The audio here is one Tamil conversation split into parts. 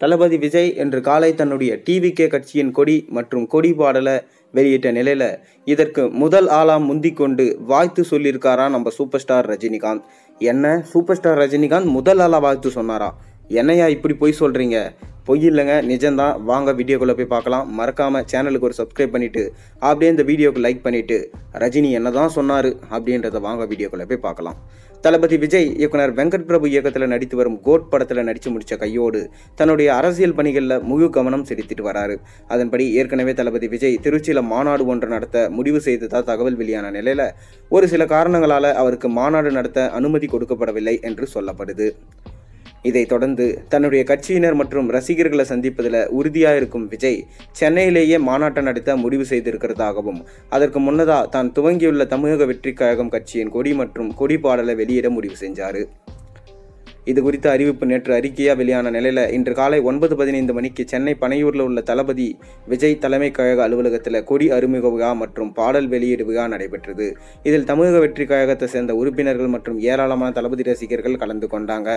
தளபதி விஜய் இன்று காலை தன்னுடைய டிவிகே கட்சியின் கொடி மற்றும் கொடி பாடலை வெளியிட்ட நிலையில இதற்கு முதல் ஆளாம் முந்திக் கொண்டு வாழ்த்து சொல்லியிருக்காரா நம்ம சூப்பர் ஸ்டார் ரஜினிகாந்த். என்ன சூப்பர் ஸ்டார் ரஜினிகாந்த் முதல் ஆளா வாழ்த்து சொன்னாரா? என்னையா இப்படி பொய் சொல்றீங்க? பொய் இல்லைங்க, நிஜம்தான். வாங்க வீடியோக்குள்ள போய் பார்க்கலாம். மறக்காம சேனலுக்கு ஒரு சப்ஸ்கிரைப் பண்ணிட்டு அப்படியே இந்த வீடியோக்கு லைக் பண்ணிட்டு ரஜினி என்னதான் சொன்னாரு அப்படின்றத வாங்க வீடியோக்குள்ள போய் பார்க்கலாம். தளபதி விஜய் இயக்குனர் வெங்கட் பிரபு இயக்கத்தில் நடித்து வரும் கோட் படத்தில் நடித்து முடித்த கையோடு தன்னுடைய அரசியல் பணிகளில் முழு கவனம் செலுத்திட்டு வராரு. அதன்படி ஏற்கனவே தளபதி விஜய் திருச்சியில் மாநாடு ஒன்று நடத்த முடிவு செய்ததா தகவல் வெளியான நிலையில் ஒரு சில காரணங்களால் அவருக்கு மாநாடு நடத்த அனுமதி கொடுக்கப்படவில்லை என்று சொல்லப்படுது. இதைத் தொடர்ந்து தன்னுடைய கட்சியினர் மற்றும் ரசிகர்களை சந்திப்பதில் உறுதியாக இருக்கும் விஜய் சென்னையிலேயே மாநாட்டை நடத்த முடிவு செய்திருக்கிறதாகவும் அதற்கு முன்னதாக தான் துவங்கியுள்ள தமிழக வெற்றிக் கழகம் கட்சியின் கொடி மற்றும் கொடி பாடலை வெளியிட முடிவு செஞ்சார். இது குறித்த அறிவிப்பு நேற்று அறிக்கையாக வெளியான நிலையில் இன்று காலை 9:15 மணிக்கு சென்னை பனையூரில் உள்ள தளபதி விஜய் தலைமை கழக அலுவலகத்தில் கொடி அறிமுக விழா மற்றும் பாடல் வெளியீடு விழா நடைபெற்றது. இதில் தமிழக வெற்றி கழகத்தை சேர்ந்த உறுப்பினர்கள் மற்றும் ஏராளமான தளபதி ரசிகர்கள் கலந்து கொண்டாங்க.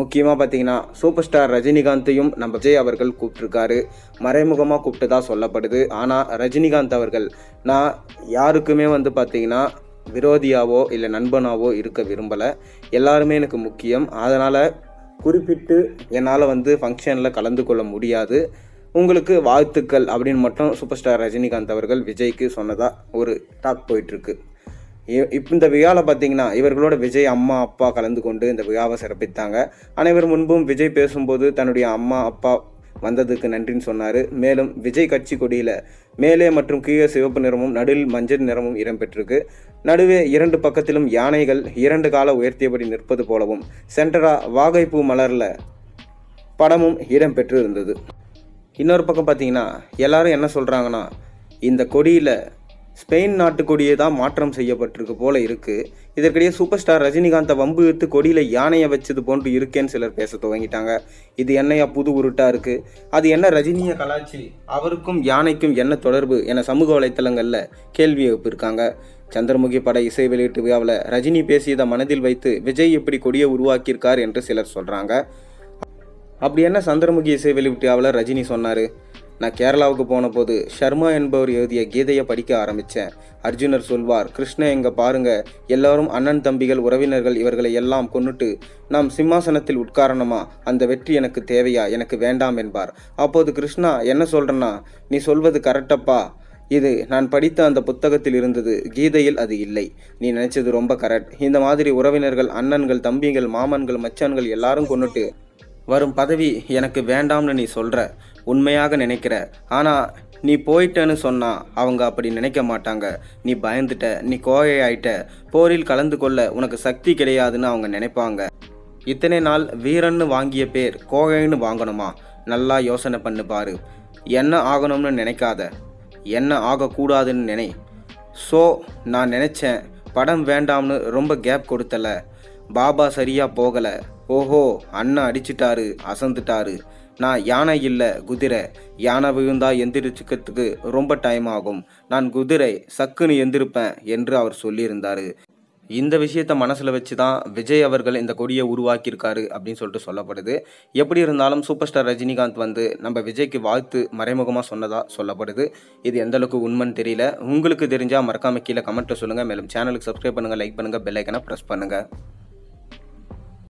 முக்கியமாக பார்த்தீங்கன்னா சூப்பர் ஸ்டார் ரஜினிகாந்தையும் நம்ம விஜய் அவர்கள் கூப்பிட்டுருக்காரு. மறைமுகமாக கூப்பிட்டதா சொல்லப்படுது. ஆனால் ரஜினிகாந்த் அவர்கள் நான் யாருக்குமே பார்த்தீங்கன்னா விரோதியாவோ இல்லை நண்பனாவோ இருக்க விரும்பலை, எல்லாருமே எனக்கு முக்கியம், அதனால் குறிப்பிட்டு என்னால் ஃபங்க்ஷனில் கலந்து கொள்ள முடியாது, உங்களுக்கு வாழ்த்துக்கள் அப்படின்னு மட்டும் சூப்பர் ஸ்டார் ரஜினிகாந்த் அவர்கள் விஜய்க்கு சொன்னதாக ஒரு டாக் போயிட்டுருக்கு. இந்த விழாவில் பார்த்தீங்கன்னா இவர்களோட விஜய் அம்மா அப்பா கலந்து கொண்டு இந்த விழாவை சிறப்பித்தாங்க. அனைவர் முன்பும் விஜய் பேசும்போது தன்னுடைய அம்மா அப்பா வந்ததுக்கு நன்றின்னு சொன்னார். மேலும் விஜய் கட்சி கொடியில் மேலே மற்றும் கீழே சிவப்பு நிறமும் நடுவில் மஞ்சள் நிறமும் இடம்பெற்றிருக்கு. நடுவே 2 பக்கத்திலும் யானைகள் 2 கால உயர்த்தியபடி நிற்பது போலவும் சென்டரா வாகைப்பூ மலரில் படமும் இடம்பெற்று இருந்தது. இன்னொரு பக்கம் பார்த்தீங்கன்னா எல்லாரும் என்ன சொல்கிறாங்கன்னா இந்த கொடியில் ஸ்பெயின் நாட்டு கொடியே தான் மாற்றம் செய்யப்பட்டிருக்கு போல இருக்குது. இதற்கிடையே சூப்பர் ஸ்டார் ரஜினிகாந்தை வம்பு இழுத்து கொடியில் யானையை வச்சது போன்று இருக்கேன்னு சிலர் பேச துவங்கிட்டாங்க. இது என்னையா புது உருட்டாக இருக்குது? அது என்ன ரஜினியை கலாச்சி அவருக்கும் யானைக்கும் என்ன தொடர்பு என சமூக வலைத்தளங்களில் கேள்வி எழுப்பியிருக்காங்க. சந்திரமுகி பட இசை வெளியீட்டு விழாவில் ரஜினி பேசியதை மனதில் வைத்து விஜய் எப்படி கொடியை உருவாக்கியிருக்கார் என்று சிலர் சொல்கிறாங்க. அப்படி என்ன சந்திரமுகி இசை வெளியீட்டு விழாவில் ரஜினி சொன்னார்? நான் கேரளாவுக்கு போன போது ஷர்மா என்பவர் எழுதிய கீதையை படிக்க ஆரம்பித்தேன். அர்ஜுனர் சொல்வார், கிருஷ்ண எங்க பாருங்க, எல்லாரும் அண்ணன் தம்பிகள் உறவினர்கள் இவர்களை எல்லாம் கொன்னுட்டு நாம் சிம்மாசனத்தில் உட்காரணுமா? அந்த வெற்றி எனக்கு தேவையா? எனக்கு வேண்டாம் என்பார். அப்போது கிருஷ்ணா என்ன சொல்றேன்னா, நீ சொல்வது கரெக்டப்பா, இது நான் படித்த அந்த புத்தகத்தில் இருந்தது, கீதையில் அது இல்லை. நீ நினைச்சது ரொம்ப கரெக்ட். இந்த மாதிரி உறவினர்கள் அண்ணன்கள் தம்பிகள் மாமன்கள் மச்சான்கள் எல்லாரும் கொன்னுட்டு வரும் பதவி எனக்கு வேண்டாம்னு நீ சொல்கிற, உண்மையாக நினைக்கிற. ஆனால் நீ போயிட்டேன்னு சொன்னால் அவங்க அப்படி நினைக்க மாட்டாங்க. நீ பயந்துட்ட, நீ கோழை ஆயிட்ட, போரில் கலந்து கொள்ள உனக்கு சக்தி கிடையாதுன்னு அவங்க நினைப்பாங்க. இத்தனை நாள் வீரன்னு வாங்கிய பேர் கோழைன்னு வாங்கணுமா? நல்லா யோசனை பண்ணு பாரு. என்ன ஆகணும்னு நினைக்காத, என்ன ஆகக்கூடாதுன்னு நினை. ஸோ நான் நினச்சேன் படம் வேண்டாம்னு ரொம்ப கேப் கொடுத்தல, பாபா சரியாக போகலை. ஓஹோ அண்ணன் அடிச்சிட்டாரு, அசந்துட்டாரு. நான் யானை இல்லை குதிரை, யானை விழுந்தா எந்திரிச்சுக்கிறதுக்கு ரொம்ப டைம் ஆகும், நான் குதிரை சக்குன்னு எந்திருப்பேன் என்று அவர் சொல்லியிருந்தார். இந்த விஷயத்தை மனசில் வச்சு தான் விஜய் அவர்கள் இந்த கொடியை உருவாக்கியிருக்காரு அப்படின்னு சொல்லிட்டு சொல்லப்படுது. எப்படி இருந்தாலும் சூப்பர் ஸ்டார் ரஜினிகாந்த் நம்ம விஜய்க்கு வாழ்த்து மறைமுகமாக சொன்னதாக சொல்லப்படுது. இது எந்த அளவுக்கு உண்மைன்னு தெரியல. உங்களுக்கு தெரிஞ்சால் மறக்காம கீழே கமெண்ட்டில் சொல்லுங்கள். மேலும் சேனலுக்கு சப்ஸ்கிரைப் பண்ணுங்கள், லைக் பண்ணுங்கள், பெல் ஐக்கனை ப்ரெஸ் பண்ணுங்கள்.